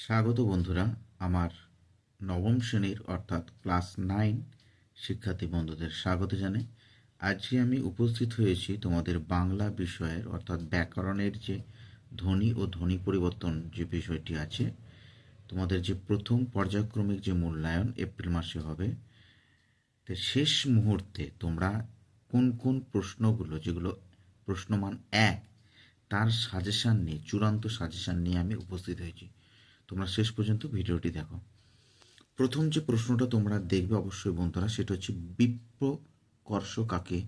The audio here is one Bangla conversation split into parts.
স্বাগত বন্ধুরা, আমার নবম শ্রেণীর অর্থাৎ ক্লাস 9 শিক্ষার্থী বন্ধুদের স্বাগত জানাই। আজকে আমি উপস্থিত হয়েছি তোমাদের বাংলা বিষয়ের অর্থাৎ ব্যাকরণের যে ধ্বনি ও ধ্বনি পরিবর্তন যে বিষয়টি আছে, তোমাদের যে প্রথম পর্যায়ক্রমিক যে মূল্যায়ন এপ্রিল মাসে হবে, তো শেষ মুহূর্তে তোমরা কোন কোন প্রশ্নগুলো, যেগুলো প্রশ্নমান 1, তার সাজেশান নিয়ে, চূড়ান্ত সাজেশান নিয়ে আমি উপস্থিত হয়েছি। তোমরা শেষ পর্যন্ত ভিডিওটি দেখো। প্রথম যে প্রশ্নটা তোমরা দেখবে অবশ্যই বন্ধুরা, সেটা হচ্ছে বিপ্রকর্ষ কাকে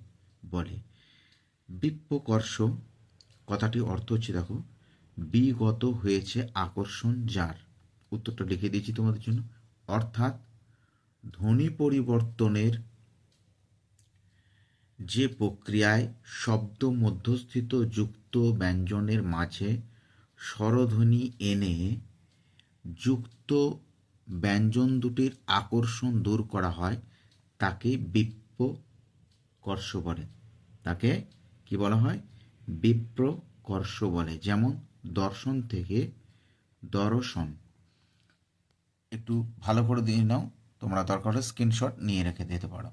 বলে। বিপ্রকর্ষ কথাটির অর্থ হচ্ছে, দেখো, বিগত হয়েছে আকর্ষণ যার। উত্তরটা লিখে দিয়েছি তোমাদের জন্য। অর্থাৎ ধ্বনি পরিবর্তনের যে প্রক্রিয়ায় শব্দ মধ্যস্থিত যুক্ত ব্যঞ্জনের মাঝে স্বরধ্বনি এনে যুক্ত ব্যঞ্জন দুটির আকর্ষণ দূর করা হয়, তাকে বিপ্রকর্ষ বলে। তাকে কি বলা হয়? বিপ্রকর্ষ বলে। যেমন দর্শন থেকে দর্শন। একটু ভালো করে দিয়ে নাও, তোমরা দরকার হলে স্ক্রিনশট নিয়ে রেখে দিতে পারো।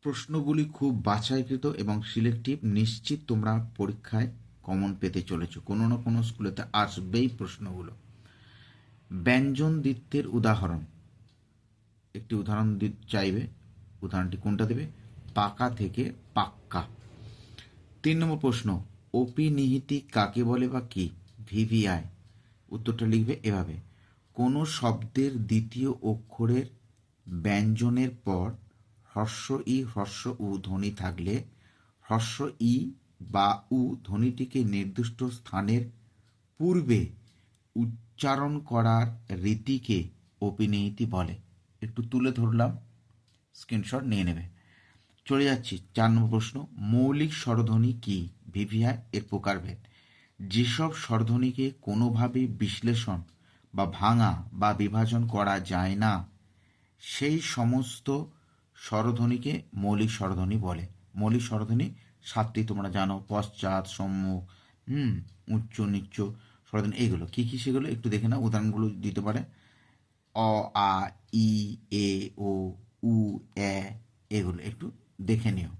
প্রশ্নগুলি খুব বাছাইকৃত এবং সিলেক্টিভ। নিশ্চিত তোমরা পরীক্ষায় কমন পেতে চলেছো, কোনো না কোনো স্কুলেতে আসবেই প্রশ্নগুলো। ব্যঞ্জন দ্বিত্বের উদাহরণ, একটি উদাহরণ চাইবে। উদাহরণটি কোনটা দেবে? পাকা থেকে পাক্কা। 3 নম্বর প্রশ্ন, অপিনিহিতি কাকে বলে বা কি? ভিভিআই। উত্তরটা লিখবে এভাবে: কোনো শব্দের দ্বিতীয় অক্ষরের ব্যঞ্জনের পর হ্রস্ব ই, হ্রস্ব উ ধ্বনি থাকলে হ্রস্ব ই বা উ ধ্বনিটিকে নির্দিষ্ট স্থানের পূর্বে উচ্চারণ করার রীতিকে অপিনিহিতি বলে। একটু তুলে ধরলাম, স্ক্রিনশট নিয়ে নেবে। চলে যাচ্ছি 4 নম্বর প্রশ্ন, মৌলিক স্বরধ্বনি কি? ভিভিআই এর প্রকারভেদ। যেসব স্বরধ্বনিকে কোনোভাবে বিশ্লেষণ বা ভাঙা বা বিভাজন করা যায় না, সেই সমস্ত স্বরধ্বনিকে মৌলিক স্বরধ্বনি বলে। মৌলিক স্বরধ্বনি 7টি তোমরা জানো: পশ্চাৎ, সম্মুখ, উচ্চ, নিচ্চ স্বরধ্বনি। এইগুলো কী কী সেগুলো একটু দেখে নাও। উদাহরণগুলো দিতে পারে: অ, আ, ই, এ, ও, উ, এ, এগুলো একটু দেখে নিও।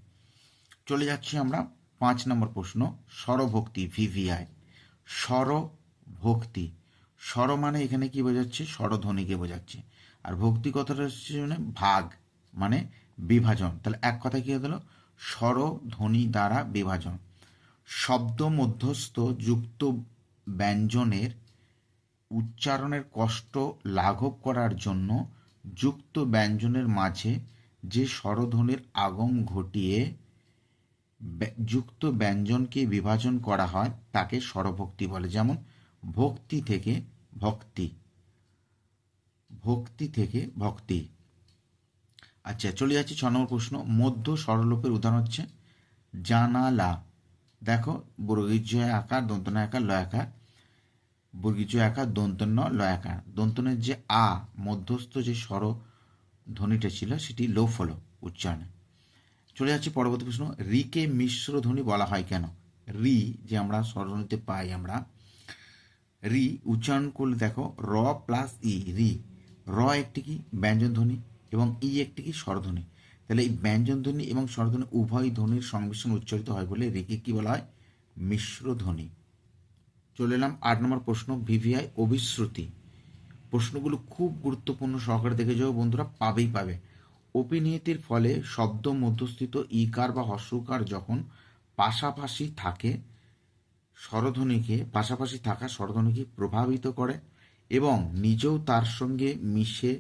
চলে যাচ্ছি আমরা 5 নম্বর প্রশ্ন, স্বরভক্তি। ভিভিআই স্বরভক্তি। স্বর মানে এখানে কি বোঝাচ্ছে? স্বরধ্বনিকে বোঝাচ্ছে। আর ভক্তি কথাটা হচ্ছে মানে ভাগ, মানে বিভাজন। তাহলে এক কথা কি হলো? স্বরধ্বনি দ্বারা বিভাজন। শব্দ মধ্যস্থ যুক্ত ব্যঞ্জনের উচ্চারণের কষ্ট লাঘব করার জন্য যুক্ত ব্যঞ্জনের মাঝে যে স্বরধ্বনির আগম ঘটিয়ে যুক্ত ব্যঞ্জনকে বিভাজন করা হয়, তাকে স্বরভক্তি বলে। যেমন ভক্তি থেকে ভক্তি, ভক্তি থেকে ভক্তি। আচ্ছা, চলে যাচ্ছে 6 নম্বর প্রশ্ন, মধ্য স্বরলোপের উদাহরণ হচ্ছে জানালা। দেখো, বর্গীয় আকার, দন্তন্য আকার, লয় আকার, বর্গীয় আকার, দন্তন্য, লয় আকার। দন্তনের যে আ মধ্যস্থ যে স্বর ধ্বনিটা ছিল, সেটি লোপ হলো উচ্চারণে। চলে যাচ্ছি পরবর্তী প্রশ্ন, রিকে মিশ্র ধ্বনি বলা হয় কেন? রি যে আমরা স্বরধ্বনিতে পাই, আমরা রি উচ্চারণ করলে দেখো র প্লাস ই, রি। র একটি কি ব্যঞ্জন ধ্বনি এবং ই একটি কি স্বরধ্বনি। তাহলে এই ব্যঞ্জন ধ্বনি এবং স্বরধ্বনি উভয় ধ্বনির সংমিশ্রণ উচ্চারিত হয় বলে রিকে কি বলা হয়? মিশ্র ধ্বনি। চলে এলাম 8 নম্বর প্রশ্ন, ভিভিআই অভিশ্রুতি। প্রশ্নগুলো খুব গুরুত্বপূর্ণ, সহকারে দেখে যাও বন্ধুরা, পাবে। অপিনিহিতির ফলে শব্দ মধ্যস্থিত ইকার বা হ্রস্বকার যখন পাশাপাশি থাকে স্বরধ্বনিকে, পাশাপাশি থাকা স্বরধ্বনিকে প্রভাবিত করে এবং নিজেও তার সঙ্গে মিশে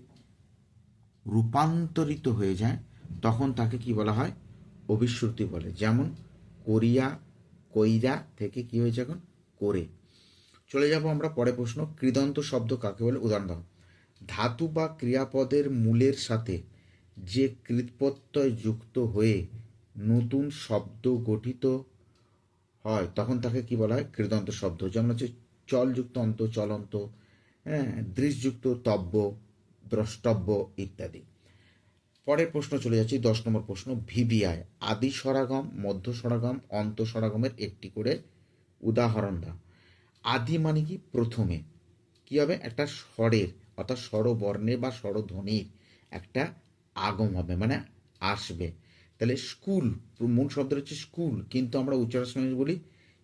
রূপান্তরিত হয়ে যায়, তখন তাকে কি বলা হয়? অভিশ্রুতি বলে। যেমন করিয়া, কইরা থেকে কি হয়েছে এখন? করে। চলে যাব আমরা পরে প্রশ্ন, কৃদন্ত শব্দ কাকে বলে? উদাহরণ দাও। ধাতু বা ক্রিয়াপদের মূলের সাথে যে কৃৎপ্রত্যয় যুক্ত হয়ে নতুন শব্দ গঠিত হয়, তখন তাকে কি বলা হয়? কৃদন্ত শব্দ। যেমন হচ্ছে চলযুক্ত অন্ত, চলন্ত, দৃশযুক্ত তব্য, দ্রষ্টব্য ইত্যাদি। পরের প্রশ্ন চলে যাচ্ছি 10 নম্বর প্রশ্ন, ভিভিআই আদি স্বরাগম, মধ্য স্বরাগম, অন্ত স্বরাগমের একটি করে উদাহরণ দাও। আদি মানে কি? প্রথমে। কি হবে, একটা স্বরের অর্থাৎ স্বরবর্ণের বা স্বরধ্বনির একটা আগম হবে, মানে আসবে। তাহলে স্কুল, মূল শব্দটা হচ্ছে স্কুল, কিন্তু আমরা উচ্চারণের সময় বলি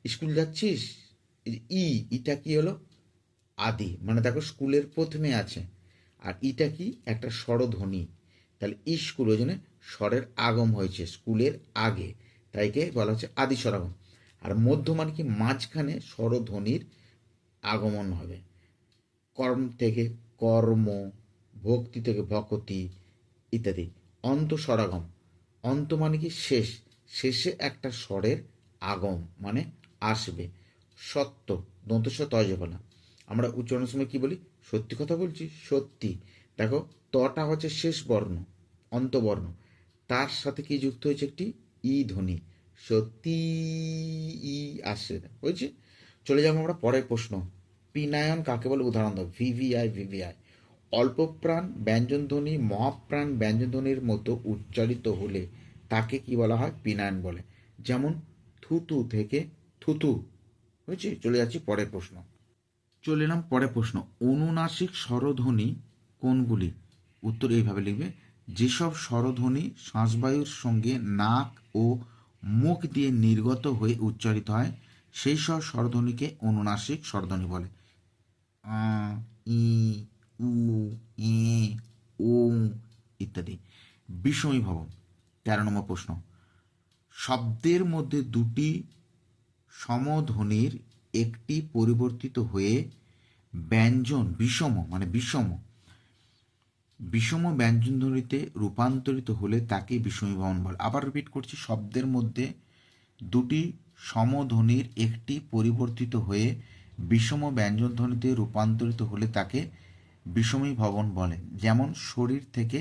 স্কুল যাচ্ছিস। ইটা কি হলো, আদি, মানে দেখো স্কুলের প্রথমে আছে, আর ইটা কি একটা স্বরধ্বনি। তাহলে স্কুল, ওই জন্য স্বরের আগম হয়েছে স্কুলের আগে, তাইকে বলা হচ্ছে আদি স্বরাগম। আর মধ্য মানে কি, মাঝখানে স্বরধ্বনির আগমন হবে। কর্ম থেকে কর্ম, ভক্তি থেকে ভকতি ইত্যাদি। অন্ত স্বরাগম, অন্ত মানে কি শেষ, শেষে একটা স্বরের আগম মানে আসবে। সত্য, দন্তস্ব তয়জফলা, আমরা উচ্চারণের সময় কি বলি, সত্যি কথা বলছি, সত্যি। দেখো তটা হচ্ছে শেষ বর্ণ, অন্তবর্ণ, তার সাথে কি যুক্ত হয়েছে, একটি ই ধ্বনি, সত্যি, ই আসছে, হয়েছে। চলে যাবো আমরা পরের প্রশ্ন। পিনায়ন কাকে বলে, উদাহরণ দাও। ভিভিআই, ভিভিআই অল্প প্রাণ ব্যঞ্জনধ্বনি মহাপ্রাণ ব্যঞ্জনধ্বনির মতো উচ্চারিত হলে তাকে কি বলা হয়, পিনায়ন বলে। যেমন থুতু থেকে থুতু, হয়েছে। চলে যাচ্ছি পরের প্রশ্ন। চলে এলাম পরের প্রশ্ন। অনুনাসিক স্বরধ্বনি কোনগুলি? উত্তর এইভাবে লিখবে, যেসব স্বরধ্বনি শ্বাসবায়ুর সঙ্গে নাক ও মুখ দিয়ে নির্গত হয়ে উচ্চারিত হয় সেই সব স্বরধ্বনিকে অনুনাসিক স্বরধ্বনি বলে। আ, ই, উ, এ, ও ইত্যাদি। বিষমীভব, 13 নম্বর প্রশ্ন। শব্দের মধ্যে দুটি সমধ্বনির একটি পরিবর্তিত হয়ে ব্যঞ্জন বিষম, মানে বিষম ব্যঞ্জনধ্বনিতে রূপান্তরিত হলে তাকে বিষমীভবন বলে। আবার রিপিট করছি, শব্দের মধ্যে দুটি সমধ্বনির একটি পরিবর্তিত হয়ে বিষম ব্যঞ্জনধ্বনিতে রূপান্তরিত হলে তাকে বিষমীভবন বলে। যেমন শরীর থেকে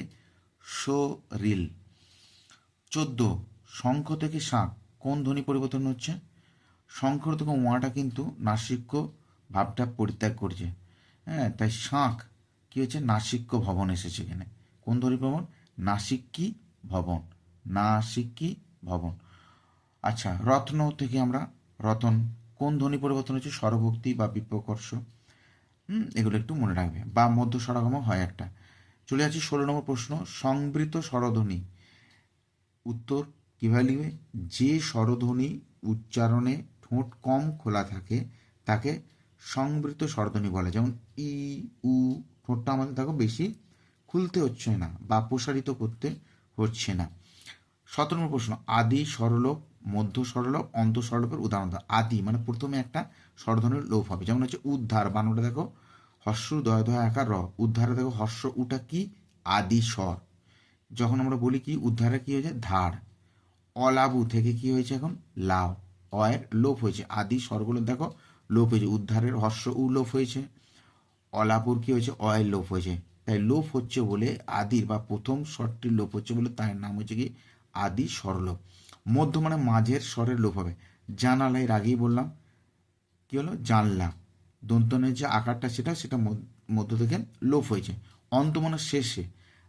শরিল। 14, শঙ্খ থেকে শাঁখ কোন ধ্বনি পরিবর্তন হচ্ছে? শঙ্খ থেকে ওয়াটা কিন্তু নাসিক্য ভাবটা পরিত্যাগ করছে, হ্যাঁ, তাই শাঁখ কি হচ্ছে, নাসিক্য ভবন এসেছে এখানে। কোন ধ্বনি ভবন? নাসিক্যী ভবন, নাসিক্যী ভবন। আচ্ছা, রত্ন থেকে আমরা রতন, কোন ধ্বনি পরিবর্তন হচ্ছে? স্বরভক্তি বা বিপ্রকর্ষ। এগুলো একটু মনে রাখবে, বা মধ্য স্বরাগম হয় একটা। চলে যাচ্ছি 16 নম্বর প্রশ্ন। সংবৃত স্বরধ্বনি, উত্তর কীভাবে লিখবে? যে স্বরধ্বনি উচ্চারণে ঠোঁট কম খোলা থাকে তাকে সংবৃত স্বরধ্বনি বলে। যেমন ই, উ, ঠোঁটটা আমাদের দেখো বেশি খুলতে হচ্ছে না বা প্রসারিত করতে হচ্ছে না। 17 নম্বর প্রশ্ন। আদি স্বরলোপ, মধ্য স্বরলোপ, অন্ত স্বরলোপের উদাহরণ দাও। আদি মানে প্রথমে একটা স্বরধ্বনির লোপ হবে, যেমন হচ্ছে উদ্ধার, বানানটা দেখো হর্ষ দয় দয় আকার র, উদ্ধারে দেখো হর্ষ উটা কি, আদি স্বর। যখন আমরা বলি কি উদ্ধারে কি হয়েছে, ধার। অলাবু থেকে কি হয়েছে এখন, লাও, অয়ের লোপ হয়েছে, আদি স্বরগুলো দেখো লোপ হয়েছে, উদ্ধারের হর্ষ উ লোপ হয়েছে, অলাপুর কি হয়েছে, অয়ের লোপ হয়েছে। তাই লোপ হচ্ছে বলে আদির বা প্রথম স্বরটির লোপ হচ্ছে বলে তার নাম হচ্ছে কি আদি স্বরলোপ। মধ্য মানে মাঝের স্বরের লোপ হবে। জানালা, এর আগেই বললাম কি হলো, জানলা, দন্তনের যে আকারটা সেটা মধ্য থেকে লোপ হয়েছে। অন্ত মানে শেষে,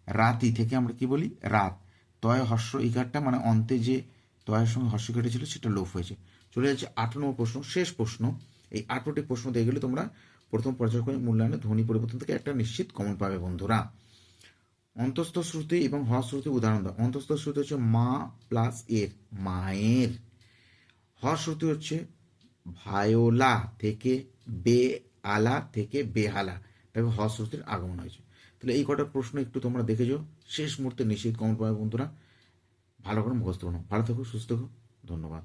রাতি থেকে আমরা কি বলি, রাত, তয় হর্ষ ইকারটা মানে অন্তে যে তয়ের সঙ্গে হর্ষ কেটেছিল সেটা লোপ হয়েছে। চলে যাচ্ছে 18 নম্বর প্রশ্ন, শেষ প্রশ্ন। এই 18টি প্রশ্ন দিয়ে গেলে তোমরা প্রথম পর্যায়ক্রমিক মূল্যায়নে ধ্বনি পরিবর্তন থেকে একটা নিশ্চিত কমন পাবে বন্ধুরা। অন্তস্থ শ্রুতি এবং হশ্রুতি উদাহরণ দাও। অন্তস্থ শ্রুতি হচ্ছে মা প্লাস এর, মায়ের। হশ্রুতি হচ্ছে ভায়োলা থেকে বেআলা থেকে বেহালা, দেখো হশ্রুতির আগমন হয়েছে। তাহলে এই কটা প্রশ্ন একটু তোমরা দেখে যাও, শেষ মুহূর্তে নিশ্চিত কমন পাবে বন্ধুরা। ভালো করে মুখস্থ করো। ভালো থাকো, সুস্থ থাকো, ধন্যবাদ।